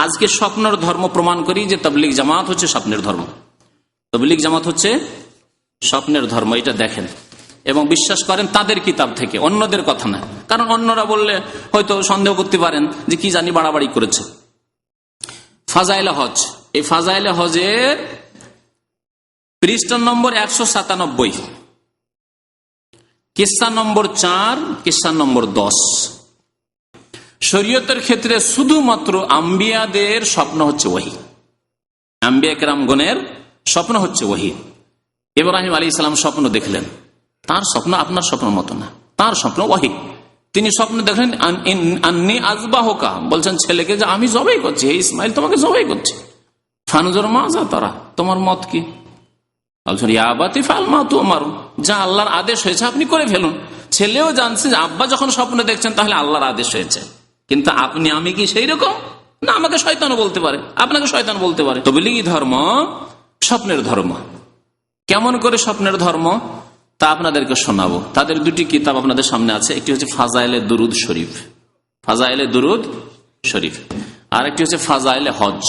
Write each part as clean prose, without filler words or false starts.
আজকে স্বপ্নের ধর্ম প্রমাণ করি যে তাবলীগ জামাত হচ্ছে স্বপ্নের ধর্ম। তাবলীগ জামাত হচ্ছে স্বপ্নের ধর্ম, এটা দেখেন এবং বিশ্বাস করেন তাদের কিতাব থেকে, অন্যদের কথা না। কারণ অন্যরা বললে হয়তো সন্দেহ করতে পারেন যে কি জানি বাড়াবাড়ি করেছে। ফাজাইলে হজ, এই ফাজাইলে হজের পৃষ্ঠা নম্বর 197, কিসসা নম্বর 4, কিসসা নম্বর 10। শরীয়তের ক্ষেত্রে শুধুমাত্র আম্বিয়াদের স্বপ্ন হচ্ছে ওহী, আম্বিয়া কেরামগণের স্বপ্ন হচ্ছে ওহী। ইব্রাহিম আলাইহিস সালাম স্বপ্ন দেখলেন, তার স্বপ্ন আপনার স্বপ্নের মতো না, তার স্বপ্ন ওহী। তিনি স্বপ্ন দেখলেন আন্নী আযবাহুকা, বলছেন ছেলেকে যে আমি জবাই করছি, হে ইসমাইল তোমাকে জবাই করছি। ফানজুর মাজা তারা, তোমার মত কি? বলছেন ইয়া আবাতি ফাল মা তুমার, যা আল্লাহর আদেশ হয়েছে আপনি করে ফেলুন। ছেলেও জানছে যে আব্বা যখন স্বপ্ন দেখছেন তাহলে আল্লাহর আদেশ হয়েছে, কিন্তু আপনি আমি কি সেই রকম না? আমাকে শয়তানও বলতে পারে, আপনাকে শয়তান বলতে পারে। তাবলীগী ধর্ম স্বপ্নের ধর্ম। কেমন করে স্বপ্নের ধর্ম তা আপনাদেরকে শোনাবো। তাদের দুটি কিতাব আপনাদের সামনে আছে, একটি হচ্ছে ফাজাইলে দুরুদ শরীফ, ফাজাইলে দুরুদ শরীফ, আর একটি হচ্ছে ফাজাইলে হজ।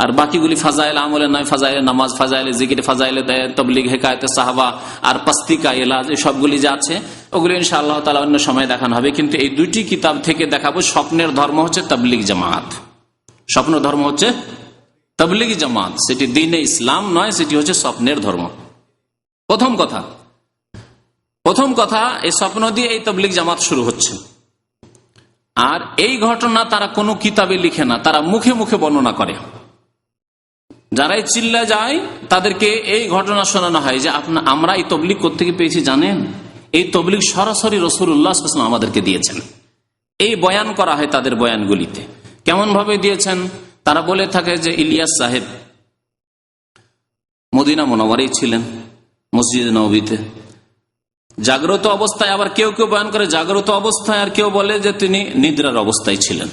আর বাকিগুলি ফাজাইল আমলে নয়, ফাজাইলে নামাজ, ফাজাইলে জিকির, ফাজাইলে তাবলীগ, হেকায়েতে সাহাবা আর পাস্তিকা এলাজ, সবগুলি যা আছে ওগুলি ইনশাআল্লাহ তাআলা অন্য সময় দেখানো হবে। কিন্তু এই দুটি কিতাব থেকে দেখাবো স্বপ্নের ধর্ম হচ্ছে তাবলীগ জামাত, স্বপ্ন ধর্ম হচ্ছে তাবলীগ জামাত, সেটি দ্বীনে ইসলাম নয়, সেটি হচ্ছে স্বপ্নের ধর্ম। প্রথম কথা এই স্বপ্ন দিয়ে এই তাবলীগ জামাত শুরু হচ্ছে। আর এই ঘটনা তারা কোনো কিতাবে লিখে না, তারা মুখে মুখে বর্ণনা করে। যারাই চিল্লা যায় তাদেরকে এই ঘটনা শোনানো হয় যে আমরা এই তাবলীগ কোত্থেকে পেয়েছি জানেন? এই তাবলীগ সরাসরি রাসূলুল্লাহ সাল্লাল্লাহু আলাইহি ওয়াসাল্লাম আমাদেরকে দিয়েছেন। এই বয়ান করা হয় তাদের বয়ানগুলিতে। কেমন ভাবে দিয়েছেন? তারা বলে থাকে যে ইলিয়াস সাহেব মদিনা মুনাওয়ারায় ছিলেন, মসজিদে নববীতে জাগ্রত অবস্থায়, আবার কেউ কেউ বয়ান করে জাগ্রত অবস্থায়, আর কেউ বলে যে তিনি নিদ্রার অবস্থায় ছিলেন,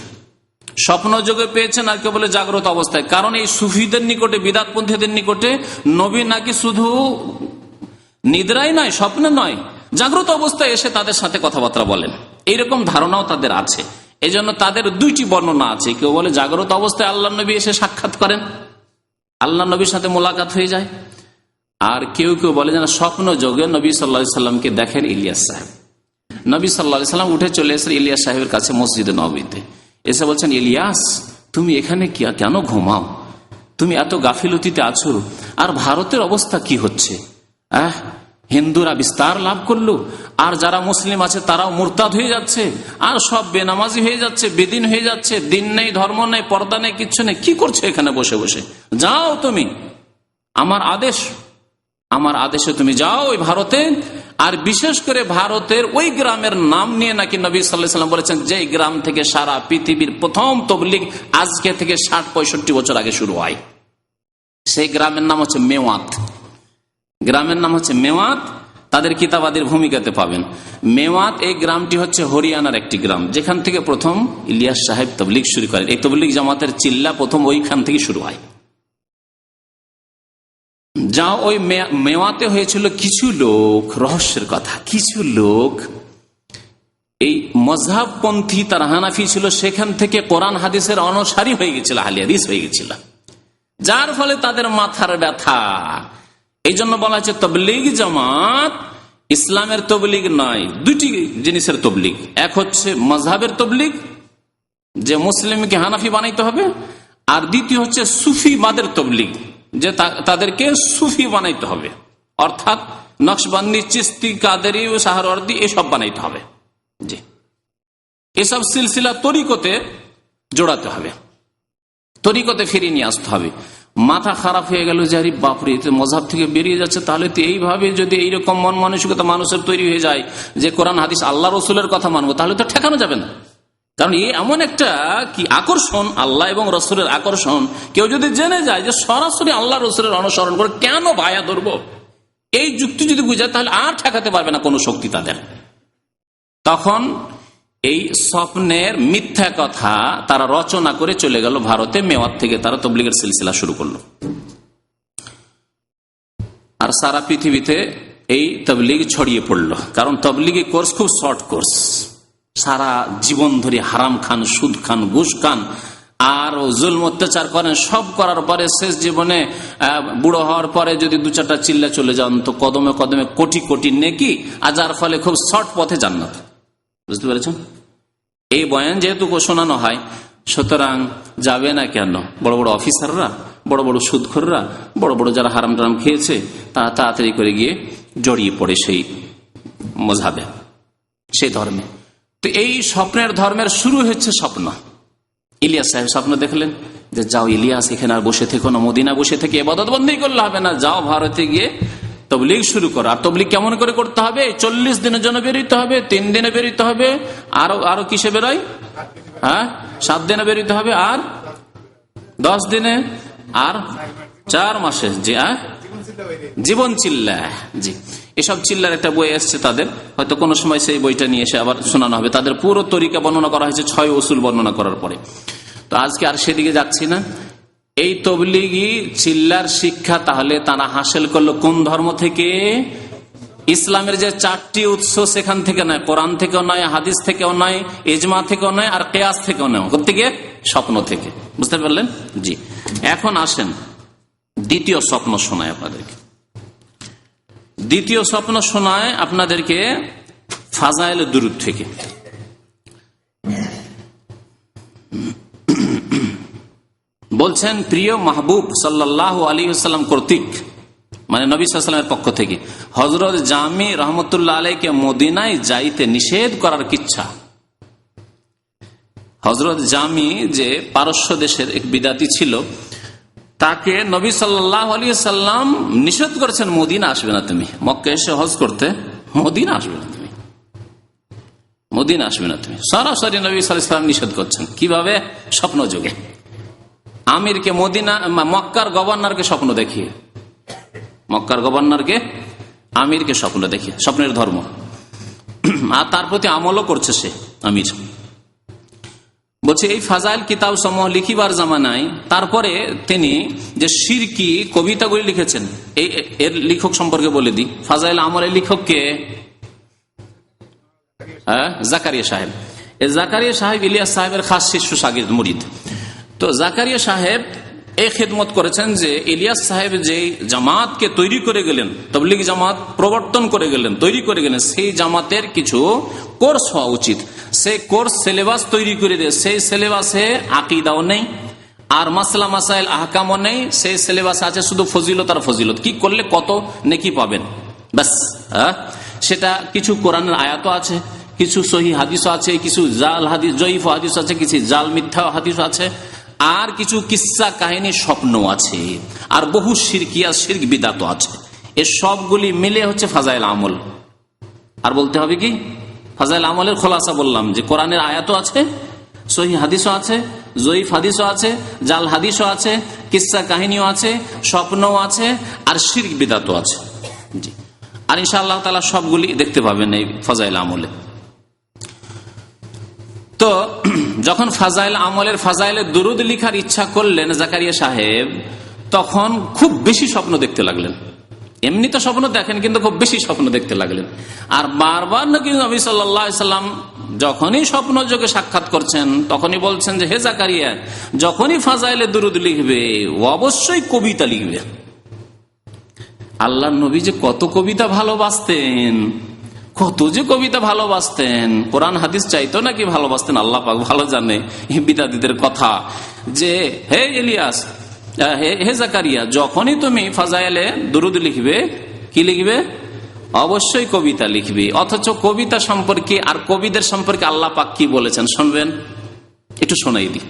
স্বপ্ন যোগে পেয়েছেন, আর কেউ বলে জাগ্রত অবস্থায়। কারণ এই সুফিদের নিকটে, বিদাতপন্থীদের নিকটে নবী নাকি শুধু নিদ্রাই নয়, স্বপ্নে নয়, জাগ্রত অবস্থায় এসে তাদের সাথে কথাবার্তা বলেন, এইরকম ধারণাও তাদের আছে। এই জন্য তাদের দুইটি বর্ণনা আছে। কেউ বলে জাগ্রত অবস্থায় আল্লাহ নবী এসে সাক্ষাৎ করেন, আল্লাহ নবীর সাথে মোলাকাত হয়ে যায়, আর কেউ কেউ বলে যেন স্বপ্ন যোগে নবী সাল্লাল্লাহু আলাইহি সাল্লামকে দেখেন ইলিয়াস সাহেব। নবী সাল্লাল্লাহু আলাইহি সাল্লাম উঠে চলে এসে ইলিয়াস সাহেবের কাছে মসজিদে নববীতে এসে বলছেন, ইলিয়াস তুমি এখানে কেন ঘুমাও? তুমি এত গাফিলতিতে আছো, আর ভারতের অবস্থা কি হচ্ছে? হিন্দুরা বিস্তার লাভ করলো, আর যারা মুসলিম আছে তারাও মুরতাদ হয়ে যাচ্ছে, আর সব বেনামাজি হয়ে যাচ্ছে, বেদিন হয়ে যাচ্ছে, দিন নেই, ধর্ম নেই, পর্দা নেই, কিচ্ছু নেই। কি করছো এখানে বসে বসে? যাও তুমি, আমার আদেশে তুমি যাও ওই ভারতে। আর বিশেষ করে ভারতের ওই গ্রামের নাম নিয়ে নাকি নবী সাল্লাল্লাহু আলাইহি ওয়াসাল্লাম বলেছেন যে গ্রাম থেকে সারা পৃথিবীর প্রথম তাবলীগ আজকে থেকে ৬০-৬৫ বছর আগে শুরু হয়। সেই গ্রামের নাম হচ্ছে মেওয়াত। গ্রামের নাম হচ্ছে মেওয়াত। তাদের কিতাবাদের ভূমিকাতে পাবেন। মেওয়াত এই গ্রামটি হচ্ছে হরিয়ানার একটি গ্রাম, যেখান থেকে প্রথম ইলিয়াস সাহেব তাবলীগ শুরু করেন। এই তাবলীগ জামাতের চিল্লা প্রথম ওইখান থেকে শুরু হয়। যা ওই মেওয়াতে হয়েছিল, কিছু লোক, রহস্যের কথা, কিছু লোক এই মযহাবপন্থী, তারা হানাফি ছিল, সেখান থেকে কোরআন হাদিসের অনুসারী হয়ে গেছিল, আহলে হাদিস হয়ে গেছিল, যার ফলে তাদের মাথার ব্যথা। এই জন্য বলা হচ্ছে তাবলীগ জামাত ইসলামের তাবলীগ নয়, দুটি জিনিসের তাবলীগ। এক হচ্ছে মযহাবের তাবলীগ, যে মুসলিমকে হানাফি বানাইতে হবে, আর দ্বিতীয় হচ্ছে সুফিবাদের তাবলীগ, যে তাদেরকে সুফি বানাইতে হবে, অর্থাৎ নকশবন্দি, চিস্তি, কাদেরি, সাহারওয়ার্দী এসব বানাইতে হবে। জি, এসব সিলসিলা তরিকতে জোড়াতে হবে, তরিকতে ফিরিয়ে নিয়ে আসতে হবে। মাথা খারাপ হয়ে গেল যে আরে বাপরে, মযহাব থেকে বেরিয়ে যাচ্ছে, তাহলে তো এইভাবে যদি এইরকম মন মানসিকতা মানুষের তৈরি হয়ে যায় যে কোরআন হাদিস আল্লাহ রসুলের কথা মানবো, তাহলে তো ঠেকানো যাবে না। কারণ এই এমন একটা কি আকর্ষণ, আল্লাহ এবং রসুলের আকর্ষণ, কেউ যদি জেনে যায় যে সরাসরি আল্লাহ রসুলের অনুসরণ করে কেন ভায়া ধরবো, এই যুক্তি যদি বুঝায়, তাহলে আর ঠেকাতে পারবে না কোনো শক্তি তাদের। তখন এই স্বপ্নের মিথ্যা কথা তারা রচনা করে চলে গেল ভারতে। মেওয়াত থেকে তারা তাবলীগের সিলসিলা শুরু করলো, আর সারা পৃথিবীতে এই তাবলীগ ছড়িয়ে পড়লো। কারণ তাবলীগের কোর্স খুব শর্ট কোর্স, সারা জীবন ধরে হারাম খান, সুদ খান, ঘুষ খান, আর জুলম অত্যাচার করেন, সব করার পরে শেষ জীবনে বুড়ো হওয়ার পরে যদি দু চারটা চিল্লা চলে যান তো কদমে কদমে কোটি কোটি নেকি, আর যার ফলে খুব শর্ট পথে জান্নাত। বুঝতে পেরেছেন? এই বয়ান যেহেতু শোনানো হয়, সুতরাং যাবে না কেন? বড় বড় অফিসাররা, বড় বড় সুদখোররা, বড় বড় যারা হারাম টারাম খেয়েছে, তারা তাড়াতাড়ি করে গিয়ে জড়িয়ে পড়ে সেই মজহাবে, সেই ধর্মে। তো এই স্বপ্নের ধর্মের শুরু হচ্ছে স্বপ্ন। ইলিয়াস সাহেব স্বপ্ন দেখলেন যে যাও ইলিয়াস, এখানে আর বসে থেকো না, মদিনা বসে থেকে ইবাদত বন্দী করলে হবে না, যাও ভারতে গিয়ে তবলিগ শুরু করো। আর তবলিগ কেমন করে করতে হবে? 40 দিনের জন্য বেরোতে হবে, 3 দিনে বেরোতে হবে, আরো কিসে বেরোয়? 7 দিনে বেরোতে হবে, আর 10 দিনে, আর 4 মাসে। জি, জীবন চিল্লা। জি, এসব চিল্লার একটা বই এসছে তাদের, হয়তো কোনো সময় সেই বইটা নিয়ে এসে আবার শোনানো হবে। তাদের পুরো তরিকা বর্ণনা করা হয়েছে 6 উসুল বর্ণনা করার পরে। তো আজকে আর সেদিকে যাচ্ছি না। এই তবলিগি চিল্লার শিক্ষা তাহলে তারা হাসিল করলো কোন ধর্ম থেকে? ইসলামের যে 4টি উৎস, সেখান থেকে নয়, কোরআন থেকেও নয়, হাদিস থেকেও নয়, ইজমা থেকেও নয়, আর কিয়াস থেকেও নয়, কোত্থেকে? স্বপ্ন থেকে। বুঝতে পারলেন? জি। এখন আসেন দ্বিতীয় স্বপ্ন শোনায় আপনাদেরকে। দ্বিতীয় স্বপ্ন শোনায় আপনাদেরকে ফাজাইল দুরূদ থেকে। বলছেন প্রিয় মাহবুব সাল্লাল্লাহু আলাইহি ওয়াসাল্লাম কর্তৃক, মানে নবী সাল্লাল্লাহু আলাইহি ওয়াসাল্লামের পক্ষ থেকে, হযরত জামি রহমতুল্লাহ আলাইহিকে মদিনায় যাইতে নিষেধ করার কিচ্ছা। হযরত জামি যে পারস্য দেশের এক বিদাতি ছিল, তাকে নবী সাল্লাল্লাহু আলাইহি ওয়াসাল্লাম নিষেধ করেছেন, মদিনা আসবে না তুমি, মক্কা এসে হজ করতে, মদিনা আসবে না তুমি, মদিনা আসবে না তুমি। সরাসরি নবী সাল্লাল্লাহু আলাইহি ওয়াসাল্লাম নিষেধ করছেন। কিভাবে? স্বপ্ন যোগে। আমিরকে, মদিনা, মক্কার গভর্নরকে স্বপ্ন দেখিয়ে, মক্কার গভর্নরকে, আমিরকে স্বপ্ন দেখিয়ে, স্বপ্নের ধর্ম। আর তার প্রতি আমলও করছে সে আমির। বলছে এই ফাজাইল কিতাব সমূহ লিখিবার জামানায় তারপরে তিনি যে শিরকি কবিতাগুলি লিখেছেন, এর লেখক সম্পর্কে বলে দিই। ফাজাইল আমলের লেখককে জাকারিয়া সাহেব। জাকারিয়া সাহেব ইলিয়াস সাহেবের খাস শিষ্য শাগির্দ মুরিদ। তো জাকারিয়া সাহেব এই খেদমত করেছেন যে ইলিয়াস সাহেব যে জামাতকে তৈরি করে গেলেন, তাবলীগ জামাত প্রবর্তন করে গেলেন, তৈরি করে গেলেন, সেই জামাতের কিছু কোর্স হওয়া উচিত। সেই কোর্স সিলেবাস তৈরি করে দিয়ে, সেই সিলেবাসে আকীদাও নেই, আর মাসলা মাসাইল আহকামও নেই, সেই সিলেবাসে আছে শুধু ফজিলত আর ফজিলত, কি করলে কত নেকি পাবেন, ব্যাস। সেটা কিছু কোরআনের আয়াতও আছে, কিছু সহি হাদিসও আছে, কিছু জাল হাদিস, জয়ীফ হাদিস আছে, কিছু জাল মিথ্যা হাদিস আছে, আর কিছু কিস্সা কাহিনী, স্বপ্ন আছে, আর বহু শিরকিয়া শিরক বিদাত আছে। এ সবগুলি মিলে হচ্ছে ফাজাইল আমল। আর বলতে হবে কি? ফাজাইল আমলের খোলাসা বললাম যে কোরআনের আয়াতও আছে, সহি হাদিসও আছে, জয়ীফ হাদিসও আছে, জাল হাদিসও আছে, কিস্সা কাহিনীও আছে, স্বপ্নও আছে, আর শিরক বিদাতও আছে। জি। আর ইনশাআল্লাহ তাআলা সবগুলি দেখতে পাবেন এই ফাজাইল আমলে। তো যখন ফাজাইল আমলের ফাজাইলের দুরুদ লিখার ইচ্ছা করলেন জাকারিয়া সাহেব, তখন খুব বেশি স্বপ্ন দেখতে লাগলেন। এমনি তো স্বপ্ন দেখেন, কিন্তু খুব বেশি স্বপ্ন দেখতে লাগলেন। আর বারবার নাকি নবী সাল্লাল্লাহু আলাইহি সাল্লাম যখনই স্বপ্ন যোগে সাক্ষাৎ করছেন, তখনই বলছেন যে হে জাকারিয়া, যখনই ফাজাইলে দুরুদ লিখবে অবশ্যই কবিতা লিখবে। আল্লাহর নবী যে কত কবিতা ভালোবাসতেন, কত যে কবিতা ভালোবাসতেন, কোরআন হাদিস চাইতো নাকি ভালোবাসতেন আল্লাহ পাক ভালো জানে। বিদাতীদের কথা যে হে ইলিয়াস, হে জাকারিয়া, যখনই তুমি ফাজাইলে দুরুদ লিখবে, কি লিখবে? অবশ্যই কবিতা লিখবে। অথচ কবিতা সম্পর্কে আর কবিদের সম্পর্কে আল্লাহ পাক কি বলেছেন শুনবেন? একটু শোনাই দিই।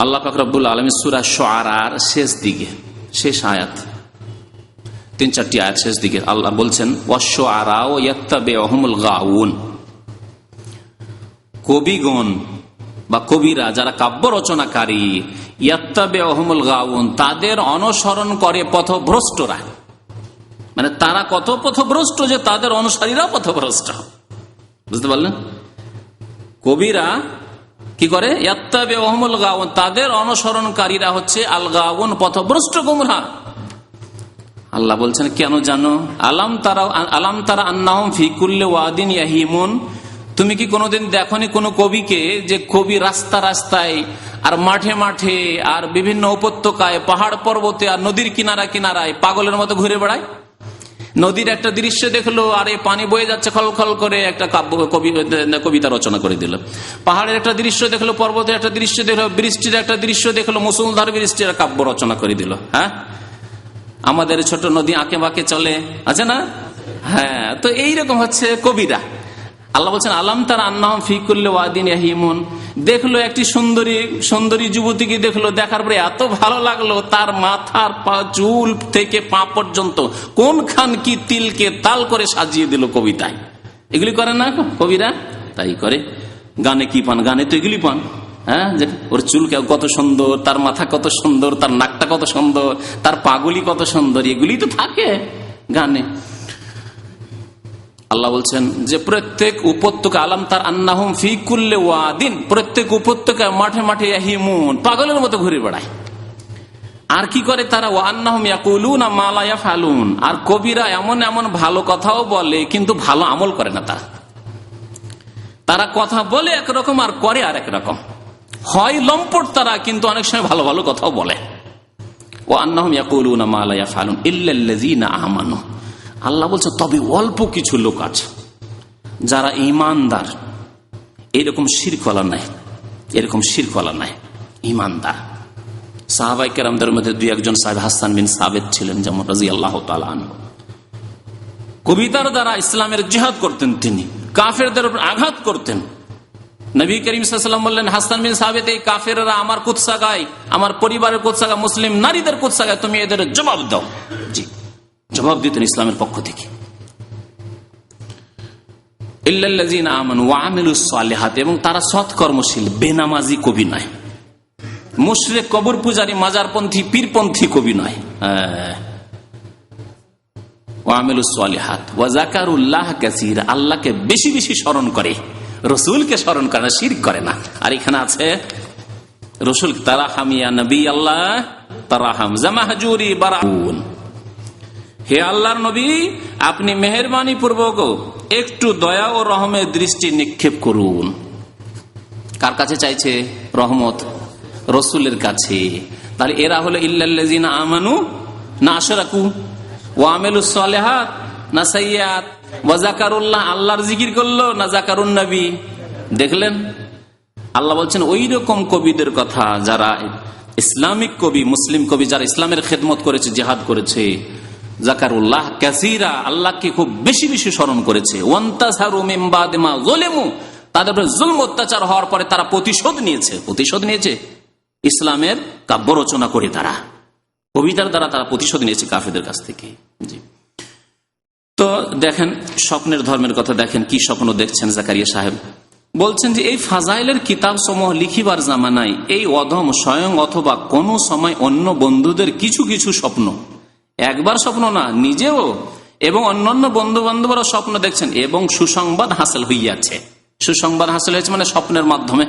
আল্লাহ পাক রব্বুল আলামিন সূরা শুআরার শেষ দিকে, শেষ আয়াত, 3-4টি আয়াত শেষ দিকে আল্লাহ বলছেন ওয়াশ-শুআরাউ ইয়াত্তাবিউহুমুল গাউন, কবিগণ বা কবিরা যারা কাব্য রচনাকারী, ইয়াত্তাবিউহুমুল গাউন, তাদের অনুসরণ করে পথভ্রষ্টরা। মানে তারা কত পথভ্রষ্ট যে তাদের অনুসারীরা পথভ্রষ্ট। বুঝতে পারলেন? কবিরা কি করে? ইয়াত্তাবিউহুমুল গাউন, তাদের অনুসরণকারীরা হচ্ছে আল গাউন, পথভ্রষ্ট গুমরাহ। আল্লাহ বলছেন কেন জানো? আলাম তারা আন্নাহুম ফি কুল্লি ওয়াদিন ইয়াহিমুন, তুমি কি কোনোদিন দেখনি কোনো কবিকে যে কবি রাস্তা রাস্তায় আর মাঠে মাঠে আর বিভিন্ন উপত্যকায় পাহাড় পর্বতে আর নদীর কিনারা কিনারায় পাগলের মতো ঘুরে বেড়ায়? নদীর একটা দৃশ্য দেখলো আর এই পানি বয়ে যাচ্ছে খল খল করে, একটা কবিতা রচনা করে দিল। পাহাড়ের একটা দৃশ্য দেখলো, পর্বতের একটা দৃশ্য দেখলো, বৃষ্টির একটা দৃশ্য দেখলো, মুষলধার বৃষ্টির কাব্য রচনা করে দিল। হ্যাঁ, আমাদের ছোট নদী আঁকে বাঁকে চলে, আছে না? হ্যাঁ, তো এইরকম হচ্ছে কবিরা। আল্লাহ বলছেন আলাম তার আন্নাহুম ফি কুল্লি ওয়াদিন ইয়াহিমুন। দেখলো একটি সুন্দরী যুবতীকে দেখলো, দেখার পরে এত ভালো লাগলো, তার মাথার চুল থেকে পা পর্যন্ত কোনখান কি তিলকে তাল করে সাজিয়ে দিল কবিতায়। এগুলি করে না কবিরা? তাই করে। গানে কি পান? গানে তো এগুলি পান। হ্যাঁ, ওর চুল কত সুন্দর, তার মাথা কত সুন্দর, তার নাকটা কত সুন্দর, তার পাগুলি কত সুন্দর, এগুলি তো থাকে গানে। আল্লাহ বলছেন যে প্রত্যেক উপত্যকা, আলাম তার আন্নাহুম ফি কুল্লি ওয়াদিন, প্রত্যেক উপত্যকায় মাঠে মাঠে ইয়াহিমুন, পাগলের মতো ঘুরে বেড়ায়। আর কি করে তারা? ওয়া আন্নাহুম ইয়াকুলুনা মা লা ইয়াফআলুন, আর কবিরা এমন এমন ভালো কথাও বলে কিন্তু ভালো আমল করে না। তারা কথা বলে একরকম আর করে আর একরকম। হয় লম্পট তারা, কিন্তু অনেক সময় ভালো ভালো কথাও বলে। ওয়া আন্নাহুম ইয়াকুলুনা মা লা ইয়াফআলুন ইল্লাল্লাযীনা আমানু। আল্লাহ বলছে তবে অল্প কিছু লোক আছে যারা ঈমানদার, এরকম শিরকওয়ালা নাই, এরকম শিরকওয়ালা নাই, ঈমানদার। সাহাবায়ে কেরামদের মধ্যে দুই একজন সাহাবী হাসান বিন সাবিত ছিলেন, যেমন রাদিয়াল্লাহু তাআলা আনহু। কবিতার দ্বারা ইসলামের জিহাদ করতেন তিনি, কাফেরদের উপর আঘাত করতেন। নবী করিম সাল্লাল্লাহু আলাইহি ওয়াসাল্লাম বললেন, হাসান বিন সাবিত, এই কাফেররা আমার কুৎসা গায়, আমার পরিবারের কুৎসা গায়, মুসলিম নারীদের কুৎসা গায়, তুমি এদের জবাব দাও। জি, জবাব দিতেন ইসলামের পক্ষ থেকে। ইল্লাল্লাযীনা আমানু ওয়া আমিলুস সালিহাত, এবং তারা সৎকর্মশীল, বেনামাজি কবি নয়, মুশরিক কবর পূজারী মাজারপন্থী পীরপন্থী কবি নয়। ওয়া আমিলুস সালিহাত ওয়া যাকারুল্লাহ কাসীরা, আল্লাহকে বেশি বেশি স্মরণ করে, রাসূলকে স্মরণ করে না, শিরক করে না। আর এখানে আছে রাসূল তারাহাম ইয়া নবী আল্লাহ তারাহাম জামাহজুরি বারাউন, হে আল্লাহর নবী আপনি মেহেরবানি পূর্বক একটু দয়া ও রহমের দৃষ্টি নিক্ষেপ করুন। কার কাছে চাইছে রহমত? রসুলের কাছে। তাহলে এরা হলো ইল্লাল্লাযীনা আমানু না আশরাকু ওয়া আমিলুস সালিহাত না সাইয়্যাত ওয়া যাকারুল্লাহ, আল্লাহর জিকির করলো না যাকারুন নবী। দেখলেন, আল্লাহ বলছেন ওই রকম কবিদের কথা যারা ইসলামিক কবি, মুসলিম কবি, যারা ইসলামের খেদমত করেছে, জিহাদ করেছে, যাকারুল্লাহ কাসীরা, আল্লাহকে খুব বেশি বেশি স্মরণ করেছে। ওয়ান্তাসারু মিন বাদি মা যুলিমু, তাদের উপর জুলম অত্যাচার হওয়ার পরে তারা প্রতিশোধ নিয়েছে ইসলামের কাব্য রচনা করে, তারা কবিতার দ্বারা তারা প্রতিশোধ নিয়েছে কাফেরদের কাছ থেকে। জি, তো দেখেন স্বপ্নের ধর্মের কথা, দেখেন কি স্বপ্ন দেখছেন জাকারিয়া সাহেব। বলছেন যে এই ফাজাইলের কিতাব সমূহ লিখিবার জামানায় এই অধম স্বয়ং অথবা কোনো সময় অন্য বন্ধুদের কিছু কিছু স্বপ্ন, একবার স্বপ্ন না, নিজেও এবং অন্যান্য বন্ধু বান্ধবরা স্বপ্ন দেখছেন, এবং সুসংবাদ হাসিল হইয়াছে। সুসংবাদ হাসিল হয়েছে মানে স্বপ্নের মাধ্যমে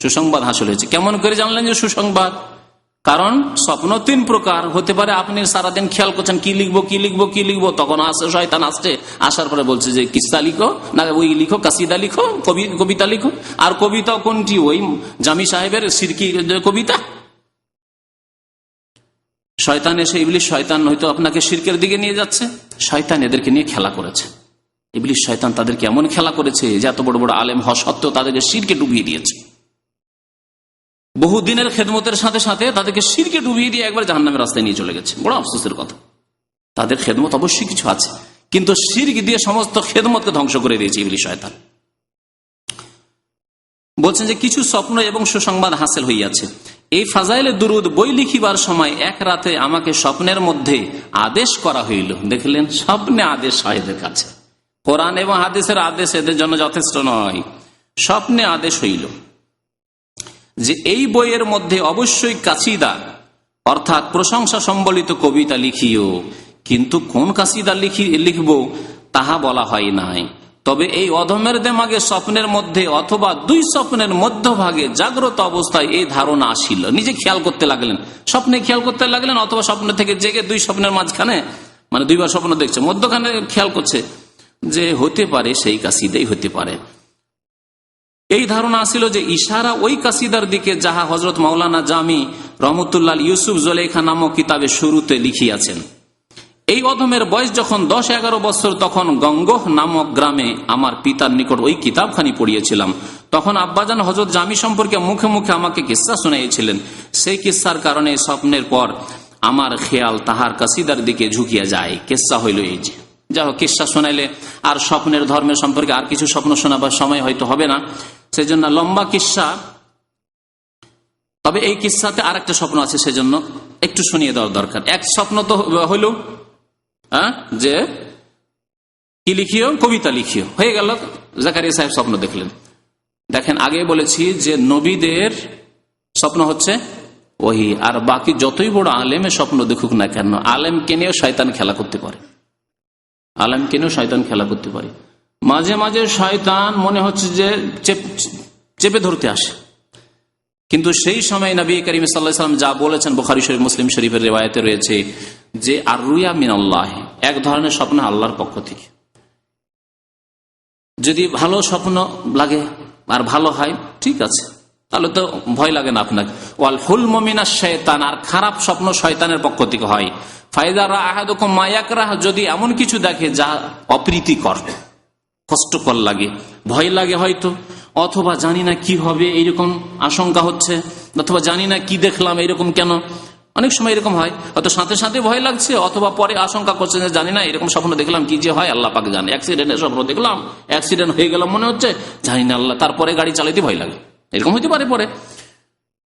সুসংবাদ হাসিল হয়েছে। কেমন করে জানলেন যে সুসংবাদ? কারণ স্বপ্ন তিন প্রকার হতে পারে। আপনি সারাদিন খেয়াল করছেন কি লিখবো, তখন আসে শয়তান, আসছে, আসার পরে বলছে যে কিস্তা লিখো, না ওই লিখো, কাসিদা লিখো, কবিতা লিখো। আর কবিতা কোনটি? ওই জামি সাহেবের সিরকি কবিতা। শয়তান এসে, ইবলিস শয়তান হয়তো আপনাকে শিরকের দিকে নিয়ে যাচ্ছে, শয়তান এদেরকে নিয়ে খেলা করেছে। ইবলিস শয়তান তাদেরকে এমন খেলা করেছে যে এত বড় বড় আলেম হওয়া সত্ত্বেও তাদেরকে শিরকে ডুবিয়ে দিয়েছে। বহুদিনের খেদমতের সাথে সাথে তাদেরকে শিরকে ডুবিয়ে দিয়ে একবার জাহান্নামের রাস্তায় নিয়ে চলে গেছে। বড় আফসোসের কথা। তাদের খেদমত অবশ্যই কিছু আছে, কিন্তু শিরক দিয়ে সমস্ত খেদমতকে ধ্বংস করে দিয়েছে ইবলিস শয়তান। বলছেন যে কিছু স্বপ্ন এবং সুসংবাদ হাসিল হইয়াছে। এই ফাজাইলে দুরুদ বই লিখিবার সময় এক রাতে আমাকে স্বপ্নের মধ্যে আদেশ করা হইল। দেখলেন, স্বপ্নে আদেশ হয় এদের কাছে। কোরআন এবং হাদিসের আদেশ এদের জন্য যথেষ্ট নয়, স্বপ্নে আদেশ হইল যে এই বইয়ের মধ্যে অবশ্যই কাসিদা অর্থাৎ প্রশংসা সম্বলিত কবিতা লিখিও, কিন্তু কোন কাসিদা লিখব তাহা বলা হয় নাই। তবে এই অধমের দেমাগে স্বপ্নের মধ্যে অথবা দুই স্বপ্নের মধ্যভাগে জাগ্রত অবস্থায় এই ধারণা আসিল। নিজে খেয়াল করতে লাগলেন, স্বপ্নে খেয়াল করতে লাগলেন, অথবা স্বপ্ন থেকে জেগে দুই স্বপ্নের মাঝখানে, মানে দুইবার স্বপ্ন দেখছে, মধ্যখানে খেয়াল করছে যে হতে পারে সেই কাসিদাই হতে পারে। এই ধারণা ছিল যে ইশারা ওই কাসিদার দিকে যাহা হযরত মাওলানা জামি রহমতুল্লাহ ইউসুফ জুলেখা নামক কিতাবে শুরুতে লিখিয়াছেন। এই অধমের বয়স যখন 10-11 বছর, তখন গঙ্গোহ নামক গ্রামে আমার পিতার নিকট ওই কিতাবখানি পড়িয়েছিলাম। তখন আব্বাজান হযরত জামি সম্পর্কে মুখে মুখে আমাকে কিস্সা শুনাইছিলেন। সেই কিস্সার কারণে স্বপ্নের পর আমার খেয়াল তাহার কাসিদার দিকে ঝুঁকিয়া যায়। কিস্সা হইল এই যে, যা হোক, কিস্সা শোনাইলে আর স্বপ্নের ধর্মের সম্পর্কে আর কিছু স্বপ্ন শোনাবার সময় হয়তো হবে না, সেজন্য লম্বা কিস্সা। তবে এই কিস্সাতে আর একটা স্বপ্ন আছে, সেজন্য একটু শুনিয়ে দেওয়ার দরকার। এক স্বপ্ন তো হইল যে কি লিখিও, কবিতা লিখিও, হয়ে গেল। জাকারিয়া সাহেব স্বপ্ন দেখলেন। দেখেন, আগে বলেছি যে নবীদের স্বপ্ন হচ্ছে ওহী, আর বাকি যতই বড় আলেমে স্বপ্ন দেখুক না কেন, আলেমকে নিয়েও শয়তান খেলা করতে পারে। আলেমকে নিয়েও শয়তান খেলা করতে পারে। মাঝে মাঝে শয়তান মনে হচ্ছে যে চেপে ধরতে আসে, কিন্তু সেই সময় নবী করিম সাল্লাল্লাহু আলাইহি ওয়াসাল্লাম যা বলেছেন, বুখারী শরীফ, মুসলিম শরীফের রিওয়ায়াতে রয়েছে যে আর রুয়া মিনাল্লাহ, এক ধরনের স্বপ্ন আল্লাহর পক্ষ থেকে। যদি ভালো স্বপ্ন লাগে আর ভালো হয়, ঠিক আছে, তাহলে তো ভয় লাগে না আপনাকে। ওয়াল হুলমু মিনাশ শাইতান, আর খারাপ স্বপ্ন শয়তানের পক্ষ থেকে হয়। ফাইদা রা আহাদুকুম মা ইয়াকরাহ, যদি এমন কিছু দেখে যা অপ্রীতিকর, কষ্টকর লাগে, ভয় লাগে হয়তো, অথবা জানি না কি হবে এইরকম আশঙ্কা হচ্ছে, অথবা জানি না কি দেখলাম এইরকম কেন, অনেক সময় এরকম হয়, হয়তো সাথে সাথে ভয় লাগছে, অথবা পরে আশঙ্কা করছে যে জানি না এরকম স্বপ্ন দেখলাম, কি যে হয় আল্লাহ পাক জানে। অ্যাক্সিডেন্টের স্বপ্ন দেখলাম, অ্যাক্সিডেন্ট হয়ে গেল মনে হচ্ছে, জানি না আল্লাহ, তারপরে গাড়ি চালাইতে ভয় লাগে, এরকম হইতে পারে পরে।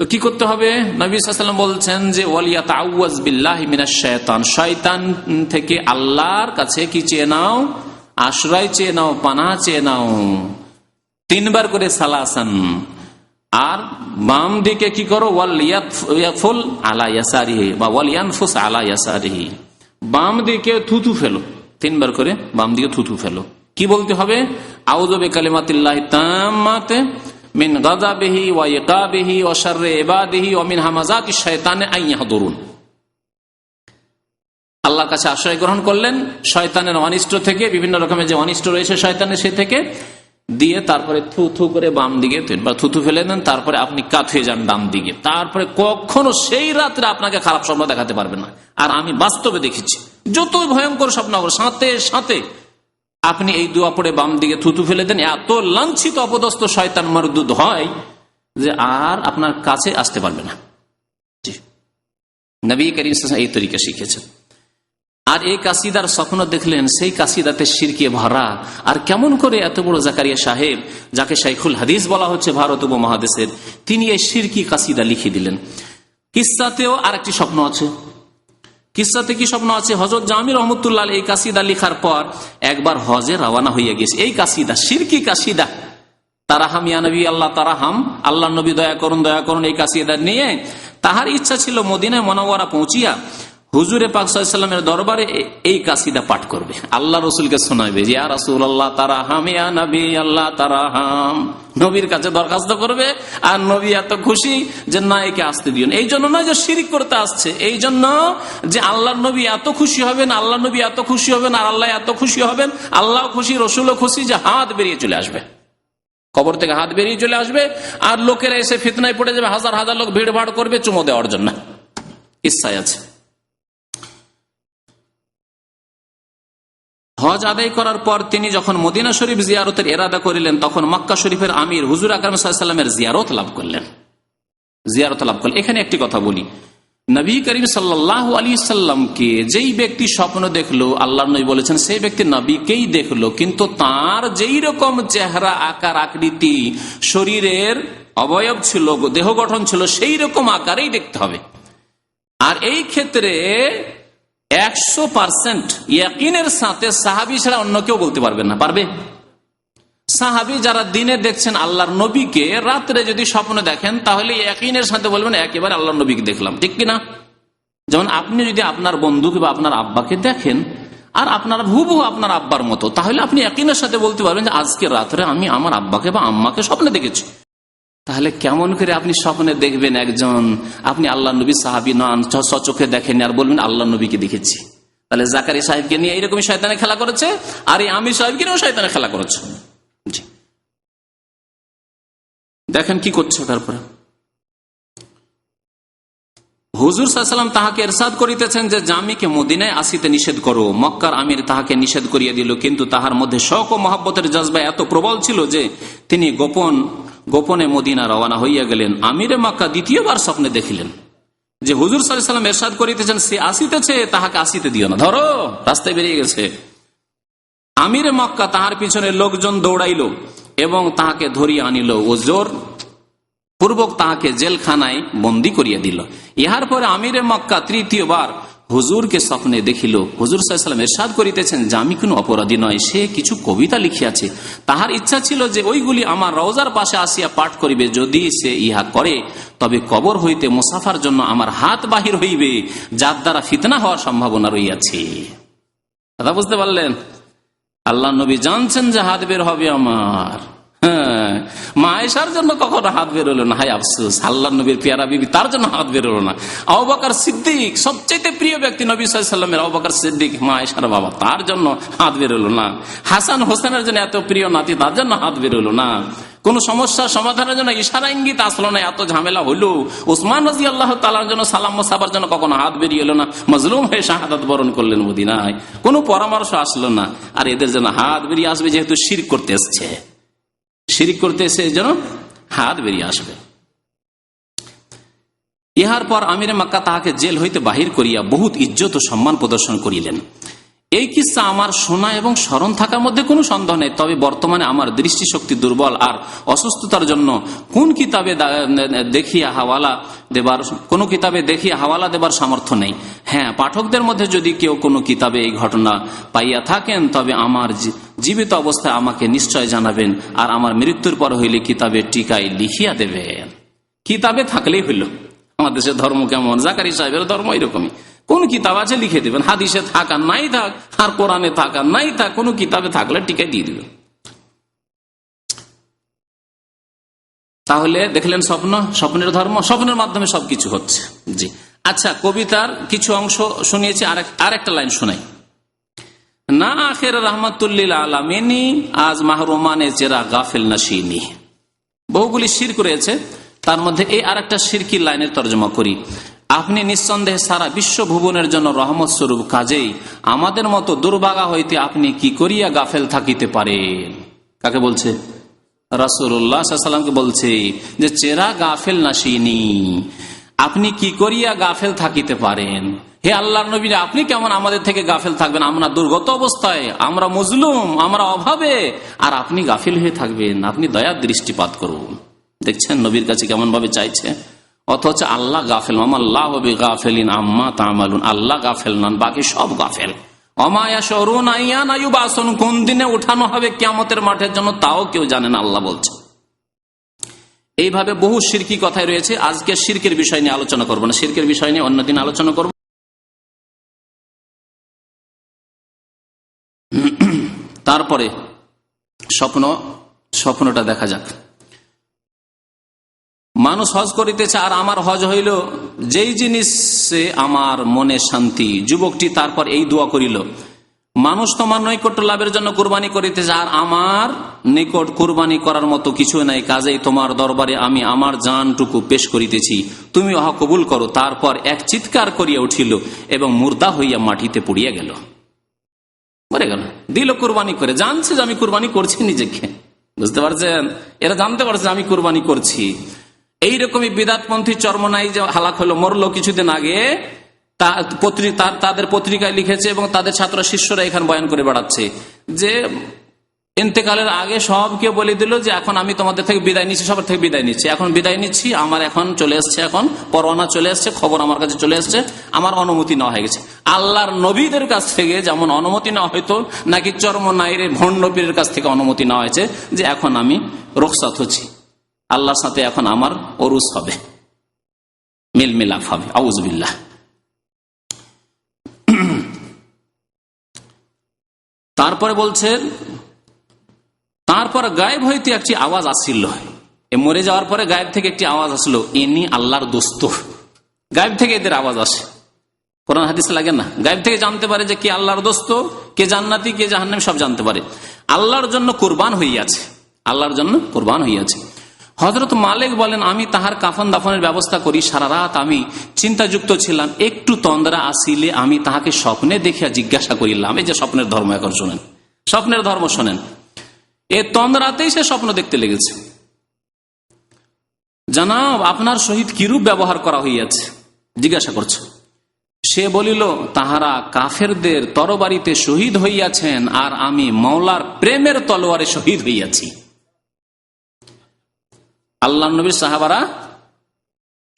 তো কি করতে হবে? নবী সাল্লাল্লাহু আলাইহি ওয়াসাল্লাম বলছেন যে ওয়ালিয়াতাউযাজ বিল্লাহি মিনাশ শাইতান, শয়তান থেকে আল্লাহর কাছে কি চেয়ে নাও? আশ্রয় চেয়ে নাও, পানাহ চেয়ে নাও। 3 বার করে সালাসান। আর বাম দিকে কি করো? ওয়ালিয়াতফুল আলা ইয়াসারিহি বা ওয়ালিয়ানফুস আলা ইয়াসারিহি, বাম দিকে থুথু ফেলো। 3 বার করে বাম দিকে থুথু ফেলো। কি বলতে হবে? আউযু বিকালিমাতিল্লাহি তাম্মাতি মিন গাযাবিহি ওয়া ইকাবিহি ওয়া শাররি ইবাদিহি ওয়া মিন হামাযাতিশ শাইতানি আন ইয়াহদুরুন। আল্লাহর কাছে আশ্রয় গ্রহণ করলেন শয়তানের অনিষ্ট থেকে, বিভিন্ন রকমের যে অনিষ্ট রয়েছে শয়তানের, সে থেকে দিয়ে তারপরে থু থু করে বাম দিকে 3 বার থুথু ফেলে দেন। তারপরে আপনি কাত হয়ে যান ডান দিকে। তারপরে কখনো সেই রাত্রে আপনাকে খারাপ স্বপ্ন দেখাতে পারবে না। আর আমি বাস্তবে দেখেছি, যতই ভয়ঙ্কর স্বপ্ন হবে, সাথে সাথে আপনি এই দোয়া পড়ে বাম দিকে থুতু ফেলে দেন, এত লাঞ্ছিত অপদস্থ শয়তান মারদুদ হয় যে আর আপনার কাছে আসতে পারবে না। নবী করিম সাল্লাল্লাহু আলাইহি ওয়াসাল্লাম এই তরিকা শিখেছেন। আর এই কাসিদার স্বপ্ন দেখলেন, সেই কাসিদাতে শিরকে ভরা। আর কেমন করে এত বড় জাকারিয়া সাহেব, যাকে শাইখুল হাদিস বলা হচ্ছে ভারত উপমহাদেশের, তিনি এই শিরকি কাসিদা লিখে দিলেন। কিসসাতেও আরেকটি স্বপ্ন আছে। কিসসাতে কি স্বপ্ন আছে? হযরত জামি রহমতুল্লাহ এই কাসিদা লিখার পর একবার হজে রওনা হইয়া গেছে। এই কাসিদা, শিরকি কাসিদা, তারাহাম ইয়া নবী আল্লাহ তারাহাম, আল্লাহ নবী দয়া করুন দয়া করুন, এই কাসিদা নিয়ে তাহার ইচ্ছা ছিল মদিনায় মুনাওয়ারা পৌঁছিয়া হুজুরে পাক সাল্লাল্লাহু আলাইহি ওয়াসাল্লামের দরবারে এই কাসিদা পাঠ করবে, আল্লাহ রাসূলকে শোনাবে যে ইয়া রাসূলুল্লাহ তারাহাম, ইয়া নবী আল্লাহ তারাহাম, নবীর কাছে দরখাস্ত করবে। আর নবী এত খুশি যে না, একে আসতে দিও না। এই জন্য নয় যে শিরিক করতে আসছে, এই জন্য যে আল্লাহর নবী এত খুশি হবেন, আল্লাহ নবী এত খুশি হবেন, আর আল্লাহ এত খুশি হবেন, আল্লাহ খুশি, রসুলও খুশি, যে হাত বেরিয়ে চলে আসবে, কবর থেকে হাত বেরিয়ে চলে আসবে। আর লোকেরা এসে ফিতনায় পড়ে যাবে, হাজার হাজার লোক ভিড় ভাড় করবে চুমো দেওয়ার জন্য। ইচ্ছায় আছে। হজ আদায় করার পর তিনি যখন মদিনা শরীফ জিয়ারতের ইরাদা করিলেন, তখন মক্কা শরীফের আমির হুজুর আকরাম সাল্লাল্লাহু আলাইহি ওয়াসাল্লামের জিয়ারত লাভ করলেন। এখানে একটি কথা বলি, নবী করিম সাল্লাল্লাহু আলাইহি ওয়াসাল্লামকে যেই ব্যক্তি স্বপ্ন দেখলো, আল্লাহর নবী বলেছেন সেই ব্যক্তি নবীকেই দেখলো, কিন্তু তার যেই রকম চেহারা, আকার, আকৃতি, শরীরের অবয়ব ছিল, দেহ গঠন ছিল, সেই রকম আকারেই দেখতে হবে। আর এই ক্ষেত্রে 100% ইয়াকিনের সাথে সাহাবী ছাড়া অন্য কেউ বলতে পারবেন না। পারবে? সাহাবী যারা দিনে দেখছেন আল্লাহর নবীকে, রাত্রে যদি স্বপ্ন দেখেন তাহলে ইয়াকিনের সাথে বলবেন একেবারে আল্লাহর নবীকে দেখলাম, ঠিক কিনা? যেমন আপনি যদি আপনার বন্ধুকে বা আপনার আব্বাকে দেখেন আর আপনার হুবহু আপনার আব্বার মতো, তাহলে আপনি ইয়াকিনের সাথে বলতে পারবেন যে আজকে রাত্রে আমি আমার আব্বাকে বা আম্মাকে স্বপ্নে দেখেছি। তাহলে কেমন করে আপনি স্বপ্নে দেখবেন একজন, আপনি আল্লাহ নবী সাহাবী নন, সচোখে দেখেন, আর বলবেন আল্লাহ নবীকে দেখেছি? তাহলে জাকারিয়া সাহেবকে নিয়ে এইরকমই শয়তানে খেলা করেছে, আর এই আমির সাহেবকে নিয়েও শয়তানে খেলা করেছে। জি। দেখেন কি করছে। তারপরে হুজুর সাল্লাল্লাহু আলাইহি ওয়াসাল্লাম তাহাকে ইরশাদ করিতেছেন যে জামিকে মদিনায় আসিতে নিষেধ করো। মক্কার আমির তাহাকে নিষেধ করিয়া দিল, কিন্তু তাহার মধ্যে শৌক ও মহব্বতের জজবা এত প্রবল ছিল যে তিনি গোপনে মদিনা রওনা হইয়া গেলেন। আমিরে মক্কা দ্বিতীয়বার স্বপ্নে দেখিলেন যে হুজুর সাল্লাল্লাহু আলাইহি ওয়াসাল্লাম ইরশাদ করিতেছেন সে আসিতেছে, তাহাকে আসিতে দিও না, ধরো, রাস্তায় বেরিয়ে গেছে। আমিরে মক্কা তাহার পিছনে লোকজন দৌড়াইল এবং তাহাকে ধরিয়া আনিল ও জোর পূর্বক তাহাকে জেলখানায় বন্দী করিয়া দিল। ইহার পরে আমিরে মক্কা তৃতীয়বার হুজুরকে স্বপ্নে দেখিল। হুজুর সাল্লাল্লাহু আলাইহি ওয়াসাল্লাম ইরশাদ করিতেছেন যে আমি কোনো অপরাধী নয়, সে কিছু কবিতা লিখিয়াছে। তাহার ইচ্ছা ছিল যে ওইগুলি আমার রওজার পাশে আসিয়া পাঠ করিবে। যদি সে ইহা করে তবে কবর হইতে মুসাফার জন্য আমার হাত বাহির হইবে, যার দ্বারা ফিতনা হওয়ার সম্ভাবনা রইয়াছে। কথা বুঝতে পারলেন? আল্লাহ নবী জানছেন যে হাত বের হবে আমার। হ্যাঁ, মা আয়েশার জন্য কখনো হাত বের হলো না, হায় আফসোস, আল্লাহ নবীর পেয়ারা বিবি তার জন্য হাত বের হলো না। আবু বকর সিদ্দিক, সবচেয়ে প্রিয় ব্যক্তি নবী সাল্লাল্লাহু আলাইহি ওয়াসাল্লামের, আবু বকর সিদ্দিক মা আয়েশার বাবা, তার জন্য হাত বের হলো না। হাসান হোসেনের জন্য এত প্রিয় নাতি, তার জন্য হাত বের হলো না। কোন সমস্যার সমাধানের জন্য ইশারা ইঙ্গিত আসলো না, এত ঝামেলা হলো। উসমান রাদিয়াল্লাহু তাআলার জন্য সালাম মুসাফার জন্য কখনো হাত বেরিয়ে এলো না, মজলুম হয়ে শাহাদাত বরণ করলেন মদিনায়, কোনো পরামর্শ আসলো না। আর এদের জন্য হাত বেরিয়ে আসবে যেহেতু শিরক করতে এসছে, শিরিক করতে এসে যেন হাত বেরিয়ে আসবে। ইহার পর আমিরে মক্কা তাহাকে জেল হইতে বাহির করিয়া বহুত ইজ্জত ও সম্মান প্রদর্শন করিলেন। এই কিস্সা আমার শোনা এবং স্মরণ থাকার মধ্যে কোনো সন্দেহ নেই। তবে বর্তমানে আমার দৃষ্টিশক্তি দুর্বল আর অসুস্থতার জন্য কোন কিতাবে দেখিয়া হাওয়ালা দেবার সামর্থ্য নেই। হ্যাঁ, পাঠকদের মধ্যে যদি কেউ কোনো কিতাবে এই ঘটনা পাইয়া থাকেন তবে আমার জীবিত অবস্থায় আমাকে নিশ্চয় জানাবেন, আর আমার মৃত্যুর পর হইলে কিতাবে টিকায় লিখিয়া দেবেন। কিতাবে থাকলেই হইল। আমাদের দেশের ধর্ম কেমন, জাকারি সাহেবের ধর্ম এরকমই, কোন কিতাব আছে লিখে দিবেন, হাদিসে থাক আর নাই থাক, আর কোরআনে থাক আর নাই থাক, কোন কিতাবে থাকলে টিকাই দিয়ে দিবেন। তাহলে দেখলেন স্বপ্নের ধর্ম, স্বপ্নের মাধ্যমে সবকিছু হচ্ছে। জি আচ্ছা, কবিতার কিছু অংশ শুনিয়েছি, আর একটা লাইন শোনাই। না আখের রহমাতুল্লিল আলামিনী আজ মাহরুমানে চেরা গাফেল নাশিনী। বহুগুলি শিরক রয়েছে, তার মধ্যে এই আর একটা শিরকি লাইনের তর্জমা করি। আপনি নিঃসন্দেহে সারা বিশ্ব ভুবনের জন্য রহমত স্বরূপ, কাজেই আমাদের মতো দুর্ভাগা হইতে আপনি কি করিয়া গাফেল থাকিতে পারেন। কাকে বলছে? রাসূলুল্লাহ সাল্লাল্লাহু আলাইহি ওয়াসাল্লামকে বলছে যে চেরা গাফেল নাশিনী, আপনি কি করিয়া গাফেল থাকিতে পারেন। হে আল্লাহর নবী, আপনি কেমন আমাদের থেকে গাফেল থাকবেন? আমরা দুর্গত অবস্থায়, আমরা মজলুম, আমরা অভাবে, আর আপনি গাফিল হয়ে থাকবেন। আপনি দয়ার দৃষ্টিপাত করুন। দেখছেন নবীর কাছে কেমন ভাবে চাইছে, অথচ আল্লাহ গাফেল। আল্লাহ গাফেলিন আম্মা তা'মালুন, আল্লাহ গাফেল নন, বাকি সব গাফেল। কোন দিনে উঠানো হবে কিয়ামতের মাঠের জন্য তাও কেউ জানে না, আল্লাহ বলছে। এইভাবে বহু শিরকি কথাই রয়েছে। আজকে শিরকের বিষয় নিয়ে আলোচনা করবো না, শিরকের বিষয় নিয়ে অন্যদিন আলোচনা করব। তারপরে স্বপ্নটা দেখা যাক। মানুষ হজ করিতেছে আর আমার হজ হইল, যেই জিনিসে আমার মনে শান্তি। যুবকটি তারপর এই দোয়া করিল, মানুষ তোমার নৈকট্য লাভের জন্য কুরবানি করিতেছে আর আমার নিকট কুরবানি করার মতো কিছু নাই, কাজেই তোমার দরবারে আমি আমার জানটুকু পেশ করিতেছি, তুমি উহা কবুল করো। তারপর এক চিৎকার করিয়া উঠিল এবং মুর্দা হইয়া মাটিতে পড়িয়া গেল, মরে গেল। দিল কুরবানি করে, জানছে যে আমি কুরবানি করছি নিজেকে, বুঝতে পারছেন? এরা জানতে পারছে আমি কুরবানি করছি। এইরকমই বিদাতপন্থী চরমনাই যে হালাক হলো, মরলো কিছুদিন আগে, তাদের পত্রিকায় লিখেছে এবং তাদের ছাত্র শিষ্যরা এখানে বয়ান করে বেড়াচ্ছে যে ইন্তেকালের আগে সবকে বলে দিল যে এখন আমি তোমাদের থেকে বিদায় নিচ্ছি, সবার থেকে বিদায় নিচ্ছি, এখন বিদায় নিচ্ছি, আমার এখন চলে এসছে, এখন পরোয়ানা চলে এসছে, খবর আমার কাছে চলে এসছে, আমার অনুমতি নেওয়া হয়ে গেছে। আল্লাহর নবীদের কাছ থেকে যেমন অনুমতি নেওয়া হয়তো, নাকি চরমনাইয়ের ভণ্ড পীরের কাছ থেকে অনুমতি নেওয়া হয়েছে যে এখন আমি রুখসাত হচ্ছি, আল্লাহর সাথে এখন আমার ওরুস হবে, মিল মিলাপ হবে। আউযুবিল্লাহ। তারপরে বলছেন, তারপর গায়েব হইতে একটি আওয়াজ আসছিল। মরে যাওয়ার পরে গায়েব থেকে একটি আওয়াজ আসলো, ইনি আল্লাহর দোস্ত। গায়েব থেকে এদের আওয়াজ আসে, কোরআন হাদিসে লাগে না? গায়েব থেকে জানতে পারে যে কে আল্লাহর দোস্ত, কে জান্নাতি, কে জাহান্নামী, সব জানতে পারে। আল্লাহর জন্য কুরবান হইয়াছে, আল্লাহর জন্য কুরবান হইয়াছে। হযরত মালিক বলেন, আমি তাহার কাফন দাফনের ব্যবস্থা করি। সারা রাত আমি চিন্তাযুক্ত ছিলাম। একটু তন্দ্রা আসিলে আমি তাহাকে স্বপ্নে দেখিয়া জিজ্ঞাসা করিলাম। এই যে স্বপ্নের ধর্ম, এখন শোনেন, স্বপ্নের ধর্ম শোনেন। এ তন্দ্রাতেই সে স্বপ্ন দেখতে লেগেছে। জানাব, আপনার সহিত কিরূপ ব্যবহার করা হইয়াছে? জিজ্ঞাসা করছে। সে বলিল, তাহারা কাফেরদের তরবারিতে শহীদ হইয়াছেন, আর আমি মওলার প্রেমের তলোয়ারে শহীদ হইয়াছি। আল্লাহ নবীর সাহাবারা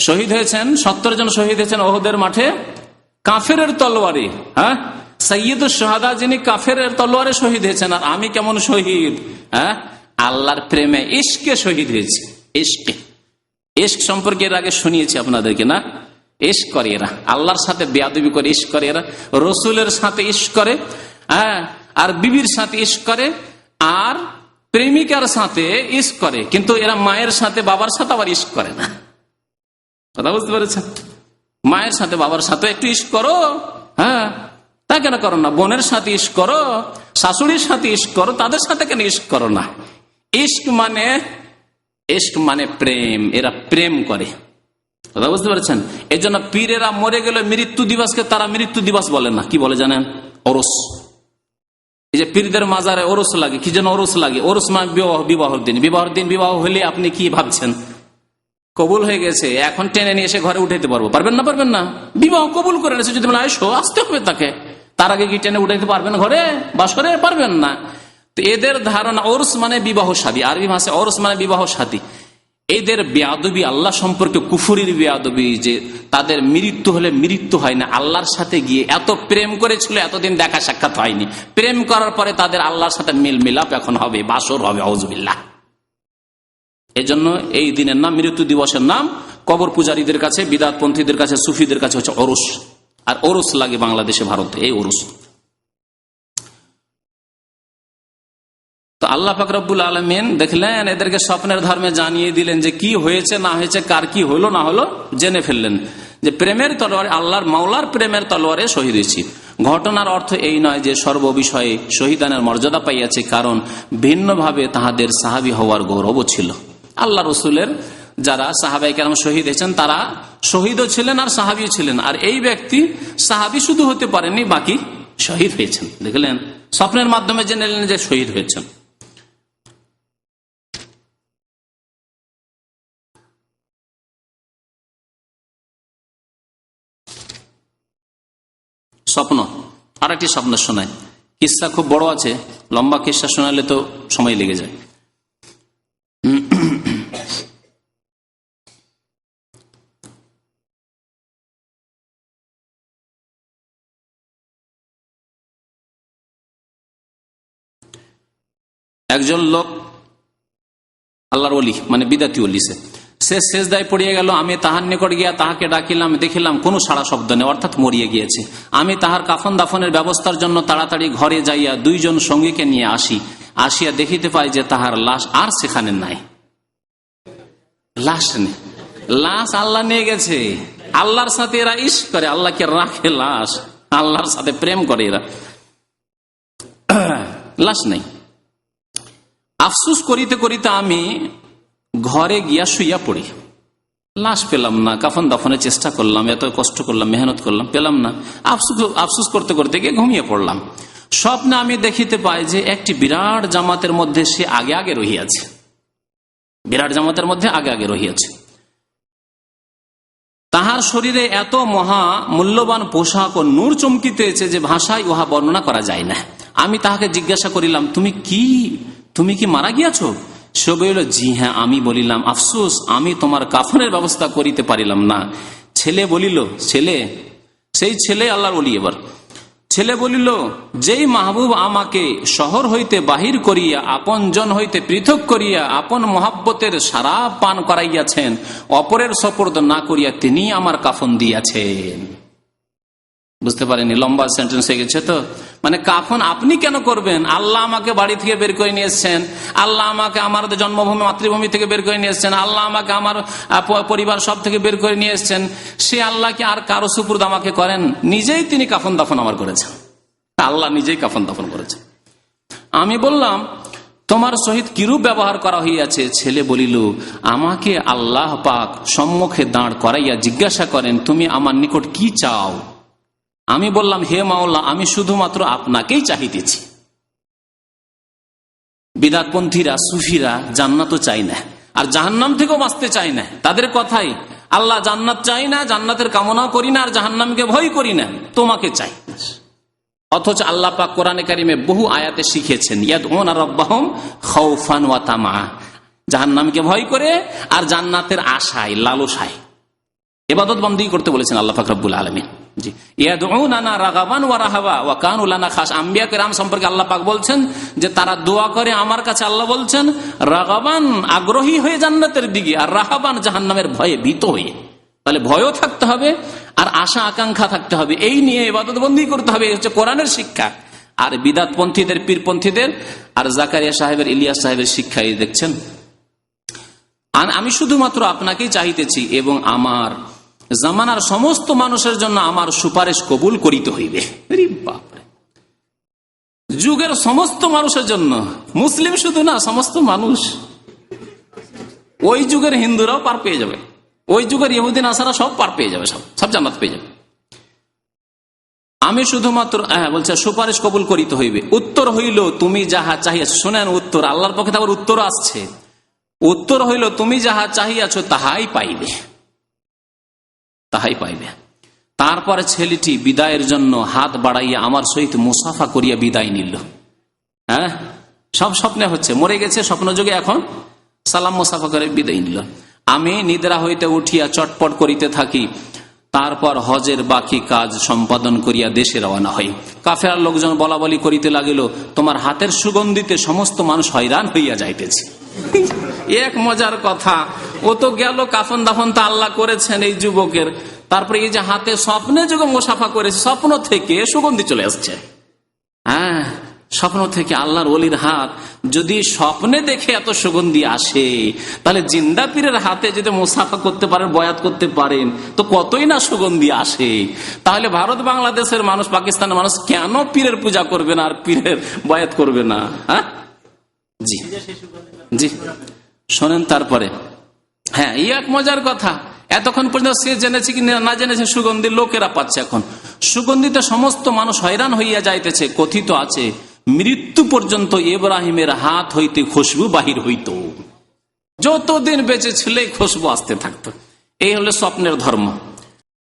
শহীদ হয়েছেন, 70 জন শহীদ হয়েছেন ওহদের মাঠে কাফেরের তলোয়ারে। হ্যাঁ, সৈয়দুস শুহাদা যিনি কাফেরের তলোয়ারে শহীদ হয়েছেন, আর আমি কেমন শহীদ? হ্যাঁ, আল্লাহর প্রেমে, ইশকে শহীদ হয়েছি। ইশকে, ইশক সম্পর্কে এর আগে শুনিয়েছি আপনাদেরকে না? ইশক করে এরা, আল্লাহর সাথে বেয়াদবি করে ইশক করে এরা, রসুলের সাথে ইশক করে, হ্যাঁ, আর বিবির সাথে ইশক করে, আর প্রেমিকার সাথে ইশক করে। কিন্তু এরা মায়ের সাথে বাবার সাথে আবার ইশক করে না। কথা বুঝতে পেরেছেন? মায়ের সাথে বাবার সাথে একটু ইশক করো, হ্যাঁ, তা কেন করো না? বোনের সাথে ইশক করো, শাশুড়ির সাথে ইশক করো, তাদের সাথে কেন ইশক করো না? ইশক মানে প্রেম, এরা প্রেম করে। কথা বুঝতে পারছেন? এই জন্য পীরেরা মরে গেলে মৃত্যু দিবসকে তারা মৃত্যু দিবস বলে না, কি বলে জানেন? ওরস। এই যে পীরদের মাজারে ওরস লাগে, কি যেন ওরস লাগে? ওরস মানে বিবাহর দিন। বিবাহর দিন বিবাহ হলে আপনি কি ভাবছেন? কবুল হয়ে গেছে, এখন টেনে নিয়ে এসে ঘরে উঠাইতে পারবো? পারবেন না? পারবেন না? বিবাহ কবুল করে নিয়েছে, যদি আয়সো আসতে হবে তাকে, তার আগে কি টেনে উঠাইতে পারবেন ঘরে বাসরে? পারবেন না। তো এদের ধারণা ওরস মানে বিবাহ শাদী, আরবি ভাষায় ওরস মানে বিবাহ শাদী। এদের বেয়াদবি আল্লাহ সম্পর্কে, কুফুরির বেয়াদবি, যে তাদের মৃত্যু হলে মৃত্যু হয় না, আল্লাহর সাথে গিয়ে এত প্রেম করেছিল, এতদিন দেখা সাক্ষাৎ হয়নি, প্রেম করার পরে তাদের আল্লাহর সাথে মিল মিলাপ এখন হবে, বাসর হবে। আউযুবিল্লাহ। এই জন্য এই দিনের নাম, মৃত্যু দিবসের নাম কবর পূজারীদের কাছে, বিদআতপন্থীদের কাছে, সুফিদের কাছে হচ্ছে ওরস। আর ওরস লাগে বাংলাদেশে, ভারতে এই ওরস। তো আল্লাহ পাক রব্বুল আলামিন দেখলেন, এদেরকে স্বপ্নের ধর্মে জানিয়ে দিলেন যে কি হয়েছে না হয়েছে, কার কি হলো না হলো জেনে ফেললেন, যে প্রেমের তলোয়ারে, আল্লাহর মাওলার প্রেমের তলোয়ারে শহীদ হয়েছি। ঘটনার অর্থ এই নয় যে সর্ববিষয়ে শহীদানের মর্যাদা পাইয়াছে, কারণ ভিন্নভাবে তাহাদের সাহাবী হওয়ার গৌরবও ছিল। আল্লাহ রসুলের যারা সাহাবায়ে কেরাম শহীদ হয়েছেন, তারা শহীদও ছিলেন আর সাহাবীও ছিলেন। আর এই ব্যক্তি সাহাবী শুধু হতে পারেননি, বাকি শহীদ হয়েছেন। দেখলেন, স্বপ্নের মাধ্যমে জেনে নিলেন যে শহীদ হয়েছেন। স্বপ্ন, আর একটি স্বপ্ন শোনায়। কিসসা খুব বড় আছে, লম্বা কিসসা শোনালে তো সময় লেগে যায়। একজন লোক, আল্লাহর ওলি মানে বিদাতি ওলি, সে সেজদায় পড়িয়ে গেল। আমি তাহার নিকট গিয়া তাহাকে ডাকিলাম, দেখিলাম কোনো সাড়া শব্দ নেই, অর্থাৎ মরিয়ে গিয়েছে। আমি তাহার কাফন দাফনের ব্যবস্থার জন্য তাড়াতাড়ি ঘরে যাইয়া 2 জন সঙ্গীকে নিয়ে আসিয়া দেখিতে পাই যে তাহার লাশ আর সেখানে নাই। লাশ নেই, লাশ আল্লাহ নিয়ে গেছে। আল্লাহর সাথে এরা ইশক করে, আল্লাহকে রাখে লাশ, আল্লাহর সাথে প্রেম করে এরা। লাশ নেই। আফসুস করিতে করিতে আমি ঘরে গিয়া শুইয়া পড়ি। লাশ পেলাম না, কাফন দাফনের চেষ্টা করলাম, এত কষ্ট করলাম, মেহনত করলাম, পেলাম না। আফসুস করতে করতে গিয়ে ঘুমিয়ে পড়লাম। স্বপ্নে আমি দেখিতে পাই যে একটি বিরাট জামাতের মধ্যে সে আগে আগে রহিয়াছে। বিরাট জামাতের মধ্যে আগে আগে রহিয়াছে। তাহার শরীরে এত মহা মূল্যবান পোশাক ও নূর চমকিতেছে যে ভাষায় উহা বর্ণনা করা যায় না। আমি তাহাকে জিজ্ঞাসা করিলাম, তুমি কি মারা গিয়াছো? সে বলিল, জি হ্যাঁ। আমি বলিলাম, আফসোস, আমি তোমার কাফনের ব্যবস্থা করিতে পারিলাম না। ছেলে বলিল, সেই ছেলে আল্লাহর ওলি। এবার ছেলে বলিল, যেই মাহবুব আমাকে শহর হইতে বাহির করিয়া আপন জন হইতে পৃথক করিয়া আপন মহাব্বতের সারাপ পান করাইয়াছেন, অপরের সপর্দ না করিয়া তিনি আমার কাফন দিয়াছেন। বুঝতে পারেনি, লম্বা সেন্টেন্স হয়ে গেছে। তো মানে কাফন আপনি কেন করবেন? আল্লাহ আমাকে বাড়ি থেকে বের করে নিয়ে এসছেন, আল্লাহ আমাকে আমার জন্মভূমি মাতৃভূমি থেকে বের করে নিয়ে এসছেন, আল্লাহ আমাকে আমার পরিবার সব থেকে বের করে নিয়ে এসছেন। সে আল্লাহকে আর কারো সুপুর্দ আমাকে করেন? নিজেই তিনি কাফন দাফন আমার করেছেন, আল্লাহ নিজেই কাফন দাফন করেছেন। আমি বললাম, তোমার সহিত কিরূপ ব্যবহার করা হইয়াছে? ছেলে বলিল, আমাকে আল্লাহ পাক সম্মুখে দাঁড় করাইয়া জিজ্ঞাসা করেন, তুমি আমার নিকট কি চাও? আমি বললাম, হে মাওলা, আমি শুধুমাত্র আপনাকেই চাহিতেছি। বিদআতপন্থীরা, সুফিরা জান্নাতও চাই না, আর জাহান্নাম থেকেও বাঁচতে চাই না। তাদের কথাই, আল্লাহ জান্নাত চাই না, জান্নাতের কামনাও করি না, আর জাহান্নামকে ভয় করি না, তোমাকে চাই। অথচ আল্লাহ পাক কোরআনে কারিমে বহু আয়াতে শিখিয়েছেন, ইয়াদউনা রাব্বাহুম খাউফান ওয়া তামা, জাহান্নামকে ভয় করে আর জান্নাতের আশায়, লালসায় ইবাদত বন্দেগী করতে বলেছেন আল্লাহ পাক রব্বুল আলামিন। জি, ইয়াদউনানা রাগাবান ওয়া রাহাবা ওয়া কানু লানা খাশ। আম্বিয়া কিরাম সম্পর্কে আল্লাহ পাক বলছেন যে তারা দোয়া করে আমার কাছে, আল্লাহ বলছেন রাগাবান আগ্রহী হয়ে জান্নাতের দিকে, আর রাহাবান জাহান্নামের ভয়ে ভীত হয়ে। তাহলে ভয়ও থাকতে হবে আর আশা আকাঙ্ক্ষা থাকতে হবে, এই নিয়ে ইবাদত বন্দেগী করতে হবে। এই হচ্ছে কোরআনের শিক্ষা। আর বিদআতপন্থীদের, পীরপন্থীদের আর জাকারিয়া সাহেবের, ইলিয়াস সাহেবের শিক্ষা এই দেখছেন, আমি শুধুমাত্র আপনাকেই চাহিতেছি এবং আমার জামানার সমস্ত মানুষের জন্য আমার সুপারিশ কবুল করিতে হইবে। যুগের সমস্ত মানুষের জন্য, মুসলিম শুধু না, সমস্ত মানুষ। ওই যুগের হিন্দুরাও পার পেয়ে যাবে, ওই যুগের ইহুদি নাসারা সব পার পেয়ে যাবে, সব জান্নাত পেয়ে যাবে। আমি শুধুমাত্র বলছে সুপারিশ কবুল করিতে হইবে। উত্তর হইল, তুমি যাহা চাহিয়াছ। শোনেন উত্তর, আল্লাহর পক্ষে আবার উত্তর আসছে। উত্তর হইল, তুমি যাহা চাহিয়াছ তাহাই পাইবে, তাহাই পাইবে। তারপরে ছেলেটি বিদায়ের জন্য হাত বাড়াইয়া আমার সহিত মুসাফা করিয়া বিদায় নিল। হ্যাঁ, সব স্বপ্নে হচ্ছে, মরে গেছে স্বপ্ন যুগে, এখন সালাম মুসাফা করে বিদায় নিল। আমি নিদ্রা হইতে উঠিয়া চটপট করিতে থাকি, তারপর হজের বাকি কাজ সম্পাদন করিয়া দেশে রওনা হই। কাফেরার লোকজন বলা বলি করিতে লাগিল, তোমার হাতের সুগন্ধিতে সমস্ত মানুষ হয়রান হইয়া যাইতেছে। এক মজার কথা, ও তো গেল, কাফন দাফন তা আল্লাহ করেছেন এই যুবকের, তারপরে এই যে হাতে স্বপ্নে যুগে মুসাফা করেছে, স্বপ্ন থেকে সুগন্ধি চলে আসছে। হ্যাঁ, স্বপ্ন থেকে আল্লাহর ওলির হাত যদি স্বপ্নে দেখে এত সুগন্ধি আসে, তাহলে জিন্দা পীরের হাতে যদি মুসাফা করতে পারেন, বয়াত করতে পারেন, তো কতই না সুগন্ধি আসে। তাহলে ভারত বাংলাদেশের মানুষ, পাকিস্তানের মানুষ কেন পীরের পূজা করবে না আর পীরের বয়াত করবে না? হ্যাঁ, জি জি, শোনেন তারপরে। হ্যাঁ, এই এক মজার কথা, এতক্ষণ পর্যন্ত সে জেনেছে কি না জেনেছে, সুগন্ধি লোকেরা পাচ্ছে। এখন সুগন্ধিতে সমস্ত মানুষ হয়রান হইয়া যাইতেছে। কথিত আছে, মৃত্যু পর্যন্ত ইব্রাহিমের হাত হইতে খুশবু বাহির হইত, যতদিন বেঁচে ছিল খুশবু আসতে থাকতো। এই হলো স্বপ্নের ধর্ম।